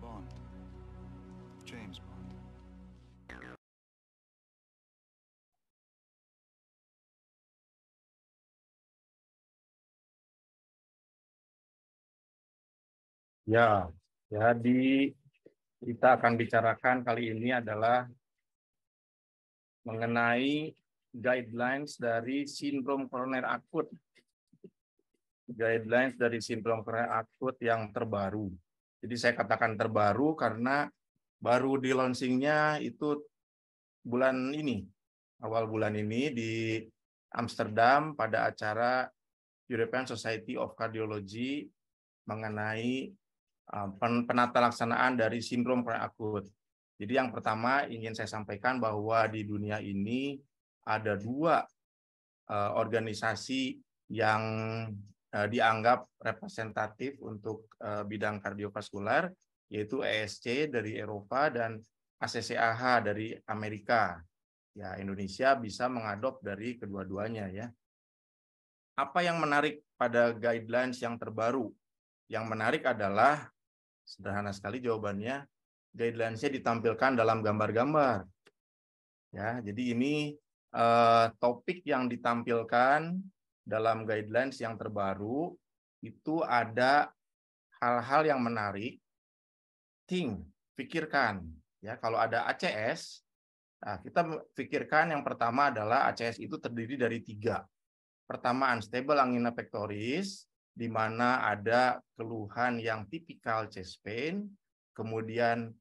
Bond. James Bond. Ya, jadi kita akan bicarakan kali ini adalah mengenai guidelines dari sindrom koroner akut. Guidelines dari sindrom koroner akut yang terbaru. Jadi saya katakan terbaru karena baru di launchingnya itu bulan ini, awal bulan ini di Amsterdam pada acara European Society of Cardiology mengenai penata laksanaan dari sindrom koroner akut. Jadi yang pertama ingin saya sampaikan bahwa di dunia ini ada dua organisasi yang dianggap representatif untuk bidang kardiovaskular, yaitu ESC dari Eropa dan ACCAH dari Amerika. Ya, Indonesia bisa mengadop dari kedua-duanya ya. Apa yang menarik pada guidelines yang terbaru? Yang menarik adalah sederhana sekali jawabannya, guidelines-nya ditampilkan dalam gambar-gambar. Ya, jadi ini topik yang ditampilkan dalam guidelines yang terbaru itu ada hal-hal yang menarik. Pikirkan ya, kalau ada ACS, nah kita pikirkan yang pertama adalah ACS itu terdiri dari 3. Pertama, unstable angina pectoris, di mana ada keluhan yang tipikal chest pain, kemudian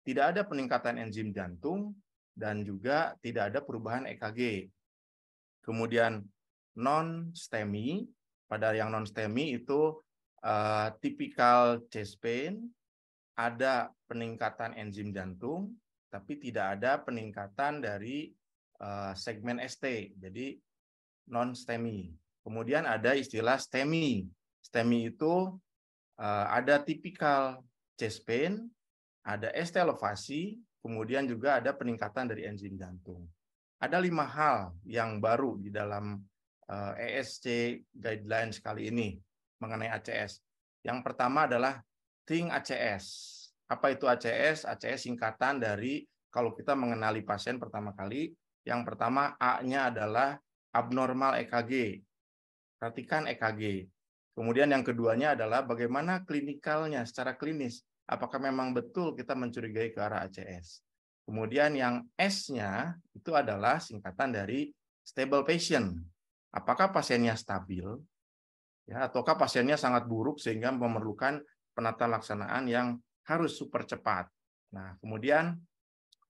tidak ada peningkatan enzim jantung, dan juga tidak ada perubahan EKG. Kemudian non-STEMI, pada yang non-STEMI itu tipikal chest pain, ada peningkatan enzim jantung, tapi tidak ada peningkatan dari segmen ST, jadi non-STEMI. Kemudian ada istilah STEMI. STEMI itu ada tipikal chest pain, ada ST elevasi, kemudian juga ada peningkatan dari enzim jantung. Ada 5 hal yang baru di dalam ESC guidelines kali ini mengenai ACS. Yang pertama adalah Think ACS. Apa itu ACS? ACS singkatan dari, kalau kita mengenali pasien pertama kali, yang pertama A-nya adalah abnormal EKG. Perhatikan EKG. Kemudian yang keduanya adalah bagaimana klinikalnya secara klinis. Apakah memang betul kita mencurigai ke arah ACS. Kemudian yang S-nya itu adalah singkatan dari stable patient. Apakah pasiennya stabil, ya, ataukah pasiennya sangat buruk sehingga memerlukan penata laksanaan yang harus super cepat. Nah, kemudian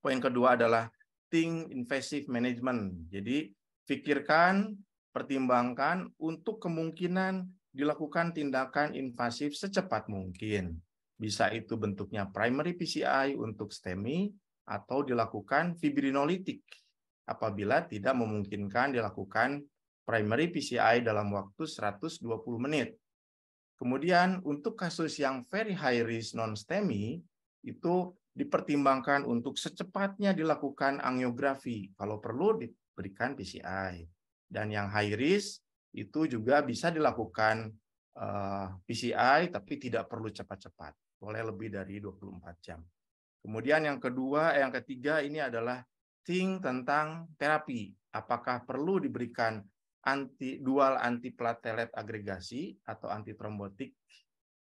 poin kedua adalah think invasive management. Jadi pikirkan, pertimbangkan untuk kemungkinan dilakukan tindakan invasif secepat mungkin. Bisa itu bentuknya primary PCI untuk STEMI atau dilakukan fibrinolitik apabila tidak memungkinkan dilakukan primary PCI dalam waktu 120 menit. Kemudian untuk kasus yang very high risk non-STEMI itu dipertimbangkan untuk secepatnya dilakukan angiografi, kalau perlu diberikan PCI. Dan yang high risk itu juga bisa dilakukan PCI tapi tidak perlu cepat-cepat, boleh lebih dari 24 jam. Kemudian yang ketiga ini adalah think tentang terapi. Apakah perlu diberikan dual antiplatelet agregasi atau antitrombotik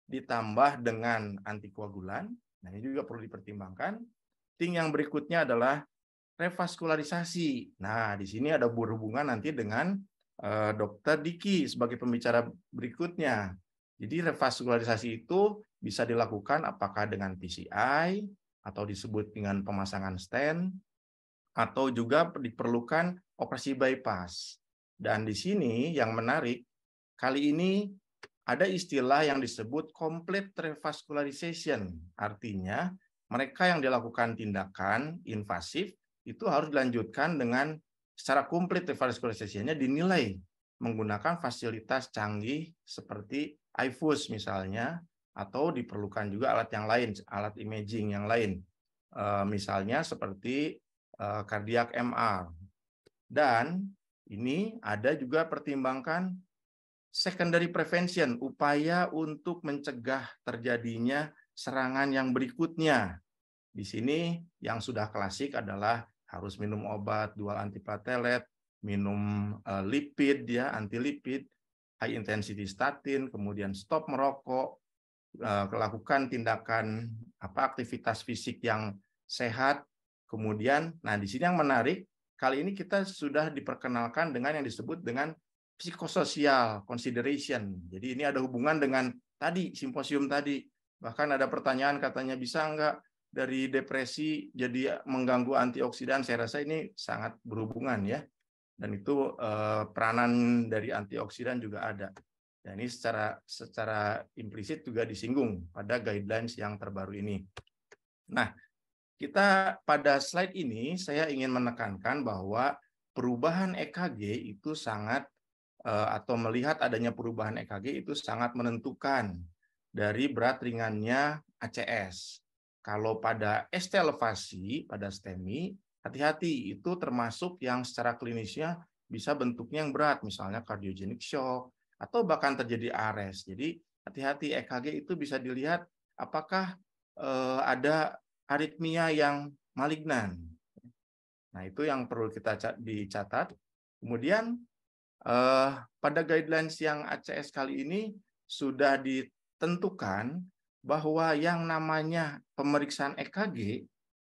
ditambah dengan antikoagulan, Nah, ini juga perlu dipertimbangkan. Yang berikutnya adalah revaskularisasi. Nah, di sini ada berhubungan nanti dengan Dokter Diki sebagai pembicara berikutnya. Jadi revaskularisasi itu bisa dilakukan apakah dengan PCI atau disebut dengan pemasangan stent atau juga diperlukan operasi bypass. Dan di sini yang menarik, kali ini ada istilah yang disebut complete revascularization. Artinya, mereka yang dilakukan tindakan invasif itu harus dilanjutkan dengan secara komplit revascularization-nya dinilai menggunakan fasilitas canggih seperti iFuse misalnya, atau diperlukan juga alat yang lain, alat imaging yang lain. Misalnya seperti cardiac MR. Dan ini ada juga pertimbangkan secondary prevention, upaya untuk mencegah terjadinya serangan yang berikutnya. Di sini yang sudah klasik adalah harus minum obat dual antiplatelet, minum lipid ya, antilipid, high intensity statin, kemudian stop merokok, lakukan tindakan aktivitas fisik yang sehat. Kemudian, nah di sini yang menarik, kali ini kita sudah diperkenalkan dengan yang disebut dengan psikososial consideration. Jadi ini ada hubungan dengan tadi simposium tadi. Bahkan ada pertanyaan katanya bisa enggak dari depresi jadi mengganggu antioksidan. Saya rasa ini sangat berhubungan ya. Dan itu peranan dari antioksidan juga ada. Dan ini secara implisit juga disinggung pada guidelines yang terbaru ini. Nah, kita pada slide ini saya ingin menekankan bahwa perubahan EKG itu sangat atau melihat adanya perubahan EKG itu sangat menentukan dari berat ringannya ACS. Kalau pada ST elevasi, pada STEMI, hati-hati itu termasuk yang secara klinisnya bisa bentuknya yang berat, misalnya cardiogenic shock, atau bahkan terjadi ARES. Jadi hati-hati EKG itu bisa dilihat apakah ada aritmia yang malignan. Nah, itu yang perlu kita dicatat. Kemudian pada guidelines yang ACS kali ini sudah ditentukan bahwa yang namanya pemeriksaan EKG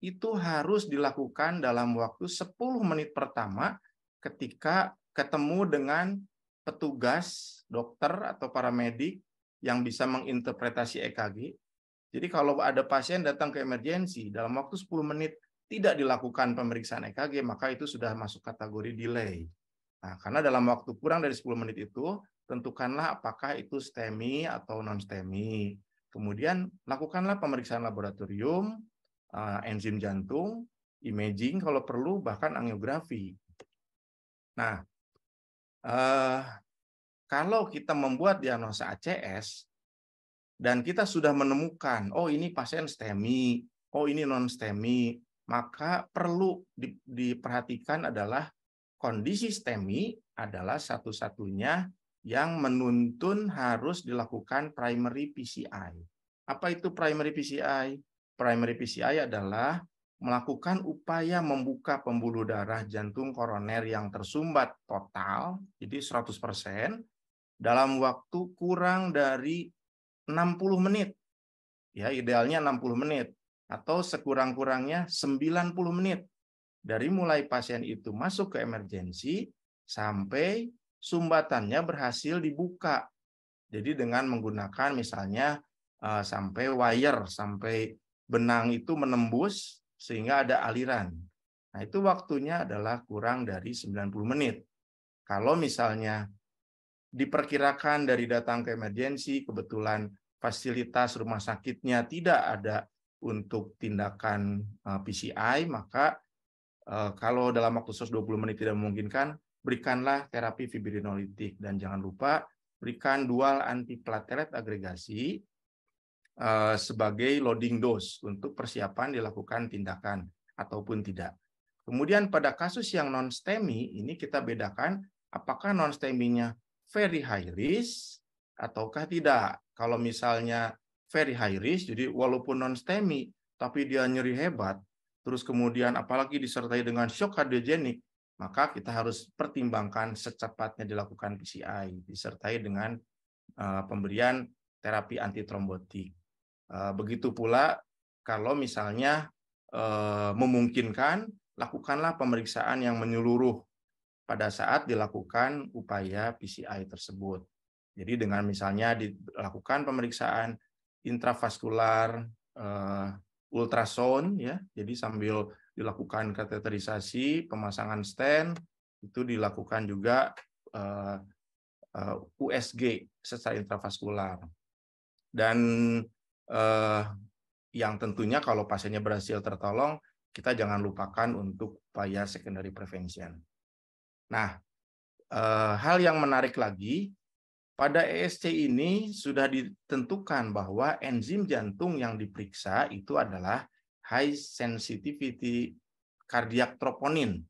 itu harus dilakukan dalam waktu 10 menit pertama ketika ketemu dengan petugas dokter atau paramedik yang bisa menginterpretasi EKG. Jadi kalau ada pasien datang ke emergensi dalam waktu 10 menit tidak dilakukan pemeriksaan EKG, maka itu sudah masuk kategori delay. Nah, karena dalam waktu kurang dari 10 menit itu, tentukanlah apakah itu STEMI atau non-STEMI. Kemudian lakukanlah pemeriksaan laboratorium, enzim jantung, imaging kalau perlu, bahkan angiografi. Nah, kalau kita membuat diagnosa ACS, dan kita sudah menemukan, oh ini pasien STEMI, oh ini non-STEMI, maka perlu diperhatikan adalah kondisi STEMI adalah satu-satunya yang menuntun harus dilakukan primary PCI. Apa itu primary PCI? Primary PCI adalah melakukan upaya membuka pembuluh darah jantung koroner yang tersumbat total, jadi 100%, dalam waktu kurang dari 60 menit. Ya, idealnya 60 menit atau sekurang-kurangnya 90 menit. Dari mulai pasien itu masuk ke emergensi sampai sumbatannya berhasil dibuka. Jadi dengan menggunakan misalnya sampai wire, sampai benang itu menembus sehingga ada aliran. Nah, itu waktunya adalah kurang dari 90 menit. Kalau misalnya diperkirakan dari datang ke emergensi, kebetulan fasilitas rumah sakitnya tidak ada untuk tindakan PCI, maka kalau dalam waktu 120 menit tidak memungkinkan, berikanlah terapi fibrinolitik. Dan jangan lupa berikan dual antiplatelet agregasi sebagai loading dose untuk persiapan dilakukan tindakan ataupun tidak. Kemudian pada kasus yang non-STEMI, ini kita bedakan apakah non-STEMI-nya very high risk ataukah tidak. Kalau misalnya very high risk, jadi walaupun non-STEMI, tapi dia nyeri hebat, terus kemudian apalagi disertai dengan shock kardiogenik, maka kita harus pertimbangkan secepatnya dilakukan PCI, disertai dengan pemberian terapi antitrombotik. Begitu pula kalau misalnya memungkinkan, lakukanlah pemeriksaan yang menyeluruh pada saat dilakukan upaya PCI tersebut. Jadi dengan misalnya dilakukan pemeriksaan intravaskular, ultrasound, ya, jadi sambil dilakukan kateterisasi, pemasangan stent, itu dilakukan juga USG secara intravaskular. Dan yang tentunya kalau pasiennya berhasil tertolong, kita jangan lupakan untuk upaya secondary prevention. Nah, hal yang menarik lagi, pada ESC ini sudah ditentukan bahwa enzim jantung yang diperiksa itu adalah high sensitivity cardiac troponin.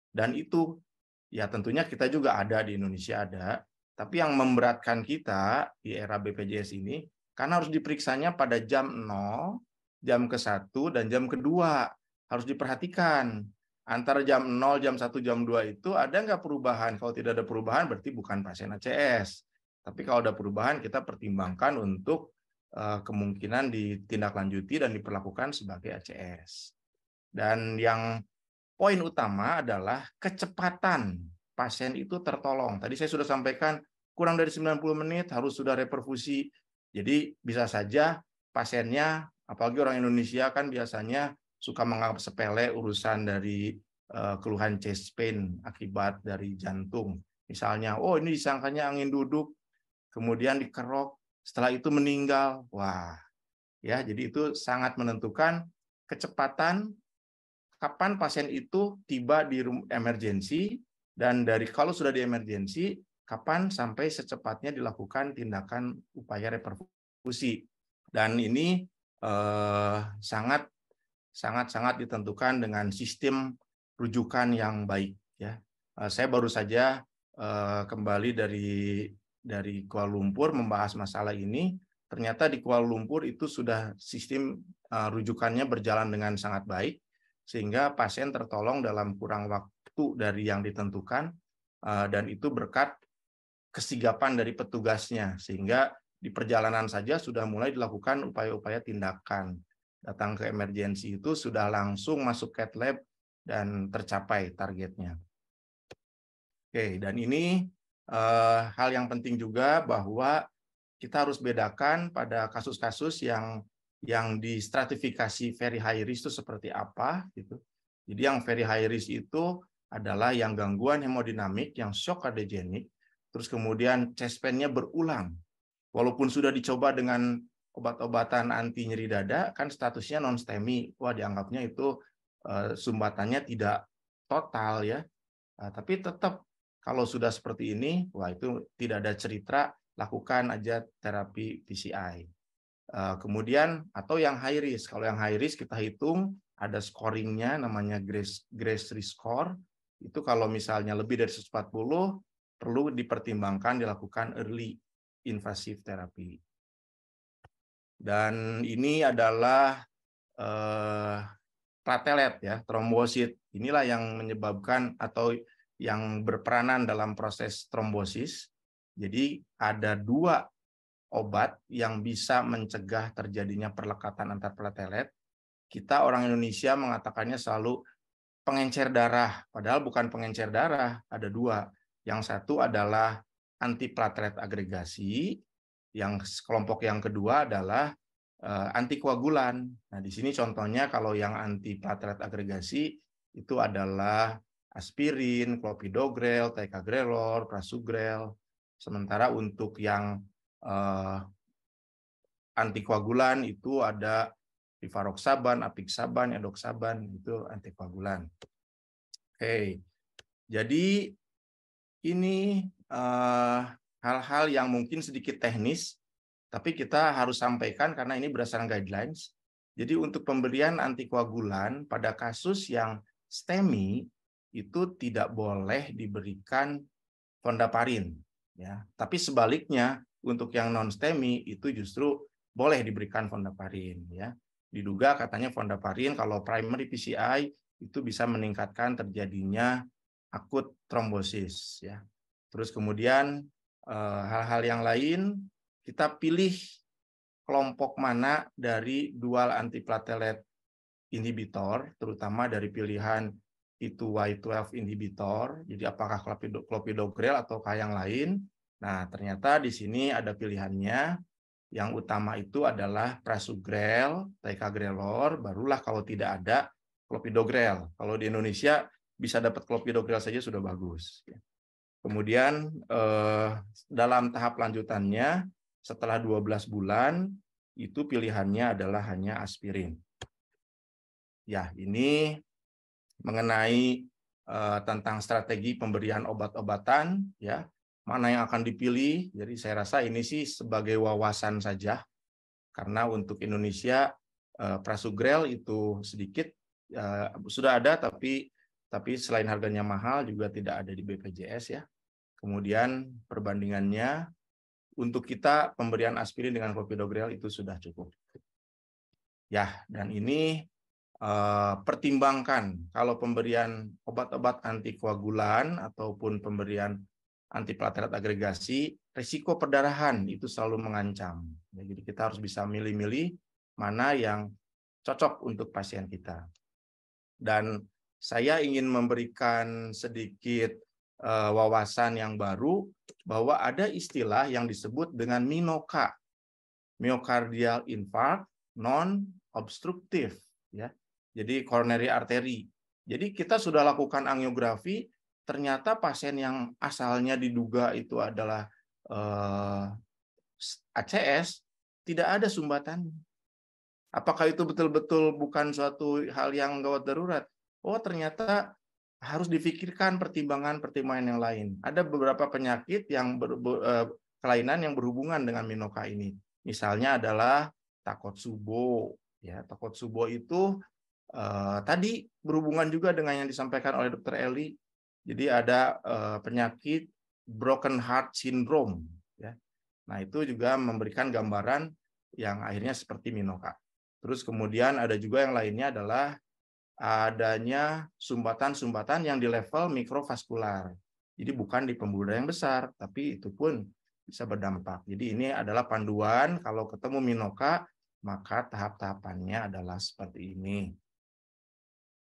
Dan itu ya tentunya kita juga ada di Indonesia ada, tapi yang memberatkan kita di era BPJS ini karena harus diperiksanya pada jam 0, jam ke-1 dan jam kedua. Harus diperhatikan antara jam 0, jam 1, jam 2 itu ada nggak perubahan? Kalau tidak ada perubahan berarti bukan pasien ACS. Tapi kalau ada perubahan kita pertimbangkan untuk kemungkinan ditindaklanjuti dan diperlakukan sebagai ACS. Dan yang poin utama adalah kecepatan pasien itu tertolong. Tadi saya sudah sampaikan kurang dari 90 menit harus sudah reperfusi. Jadi bisa saja pasiennya, apalagi orang Indonesia kan biasanya suka menganggap sepele urusan dari keluhan chest pain akibat dari jantung. Misalnya, oh ini disangkanya angin duduk, kemudian dikerok, setelah itu meninggal. Wah, ya jadi itu sangat menentukan kecepatan kapan pasien itu tiba di emergensi, dan dari kalau sudah di emergensi, kapan sampai secepatnya dilakukan tindakan upaya reperfusi. Dan ini sangat ditentukan dengan sistem rujukan yang baik. Ya, saya baru saja kembali dari Kuala Lumpur membahas masalah ini. Ternyata di Kuala Lumpur itu sudah sistem rujukannya berjalan dengan sangat baik, sehingga pasien tertolong dalam kurang waktu dari yang ditentukan, dan itu berkat kesigapan dari petugasnya, sehingga di perjalanan saja sudah mulai dilakukan upaya-upaya tindakan. Datang ke emergensi itu sudah langsung masuk cath lab dan tercapai targetnya. Oke, dan ini hal yang penting juga bahwa kita harus bedakan pada kasus-kasus yang distratifikasi very high risk itu seperti apa gitu. Jadi yang very high risk itu adalah yang gangguan hemodinamik, yang shock cardiogenic, terus kemudian chest pain-nya berulang. Walaupun sudah dicoba dengan obat-obatan anti nyeri dada, kan statusnya non-STEMI. Wah, dianggapnya itu sumbatannya tidak total ya. Tapi tetap kalau sudah seperti ini, wah itu tidak ada cerita, lakukan aja terapi PCI. Kemudian atau yang high risk, kalau yang high risk kita hitung ada scoringnya namanya Grace risk score. Itu kalau misalnya lebih dari 140 perlu dipertimbangkan dilakukan early invasive therapy. Dan ini adalah platelet ya, trombosit. Inilah yang menyebabkan atau yang berperanan dalam proses trombosis. Jadi ada 2 obat yang bisa mencegah terjadinya perlekatan antar platelet. Kita orang Indonesia mengatakannya selalu pengencer darah, padahal bukan pengencer darah, ada 2. Yang satu adalah antiplatelet agregasi, yang kelompok yang kedua adalah antikoagulan. Nah, di sini contohnya kalau yang antiplatelet agregasi itu adalah aspirin, clopidogrel, ticagrelor, prasugrel. Sementara untuk yang antikoagulan itu ada rivaroxaban, apixaban, edoxaban, itu antikoagulan. Oke, jadi ini hal-hal yang mungkin sedikit teknis, tapi kita harus sampaikan karena ini berdasarkan guidelines. Jadi untuk pemberian antikoagulan pada kasus yang STEMI itu tidak boleh diberikan fondaparin, ya. Tapi sebaliknya untuk yang non STEMI itu justru boleh diberikan fondaparin, ya. Diduga katanya fondaparin kalau primary PCI itu bisa meningkatkan terjadinya akut trombosis, ya. Terus kemudian hal-hal yang lain kita pilih kelompok mana dari dual antiplatelet inhibitor, terutama dari pilihan P2Y12 inhibitor, jadi apakah clopidogrel ataukah yang lain. Nah, ternyata di sini ada pilihannya. Yang utama itu adalah prasugrel, ticagrelor, barulah kalau tidak ada clopidogrel. Kalau di Indonesia bisa dapat clopidogrel saja sudah bagus. Kemudian dalam tahap lanjutannya setelah 12 bulan itu pilihannya adalah hanya aspirin. Ya, ini mengenai tentang strategi pemberian obat-obatan, ya, mana yang akan dipilih. Jadi saya rasa ini sih sebagai wawasan saja, karena untuk Indonesia prasugrel itu sedikit sudah ada, tapi selain harganya mahal juga tidak ada di BPJS ya. Kemudian perbandingannya untuk kita pemberian aspirin dengan clopidogrel itu sudah cukup. Ya, dan ini pertimbangkan kalau pemberian obat-obat antikoagulan ataupun pemberian antiplatelet agregasi, risiko perdarahan itu selalu mengancam. Ya, jadi kita harus bisa milih-milih mana yang cocok untuk pasien kita. Dan saya ingin memberikan sedikit wawasan yang baru bahwa ada istilah yang disebut dengan MINOCA, myocardial infarct non-obstruktif, ya. Jadi coronary artery. Jadi kita sudah lakukan angiografi, ternyata pasien yang asalnya diduga itu adalah ACS, tidak ada sumbatan. Apakah itu betul-betul bukan suatu hal yang gawat darurat? Oh, ternyata harus difikirkan pertimbangan-pertimbangan yang lain. Ada beberapa penyakit yang kelainan yang berhubungan dengan MINOCA ini. Misalnya adalah Takotsubo. Ya, Takotsubo itu tadi berhubungan juga dengan yang disampaikan oleh Dr. Eli. Jadi ada penyakit broken heart syndrome. Ya. Nah, itu juga memberikan gambaran yang akhirnya seperti MINOCA. Terus kemudian ada juga yang lainnya adalah adanya sumbatan-sumbatan yang di level mikrovaskular. Jadi bukan di pembuluh darah yang besar, tapi itu pun bisa berdampak. Jadi ini adalah panduan kalau ketemu MINOCA, maka tahap-tahapannya adalah seperti ini.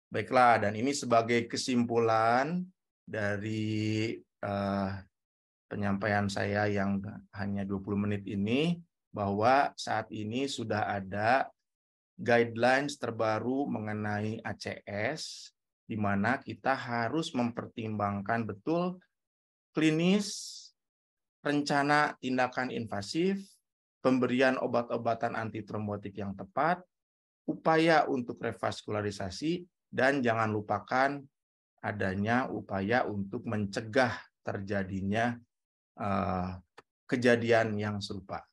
Baiklah, dan ini sebagai kesimpulan dari penyampaian saya yang hanya 20 menit ini, bahwa saat ini sudah ada guidelines terbaru mengenai ACS, di mana kita harus mempertimbangkan betul klinis, rencana tindakan invasif, pemberian obat-obatan antitrombotik yang tepat, upaya untuk revaskularisasi, dan jangan lupakan adanya upaya untuk mencegah terjadinya kejadian yang serupa.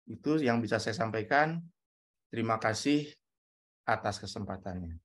Itu yang bisa saya sampaikan. Terima kasih atas kesempatannya.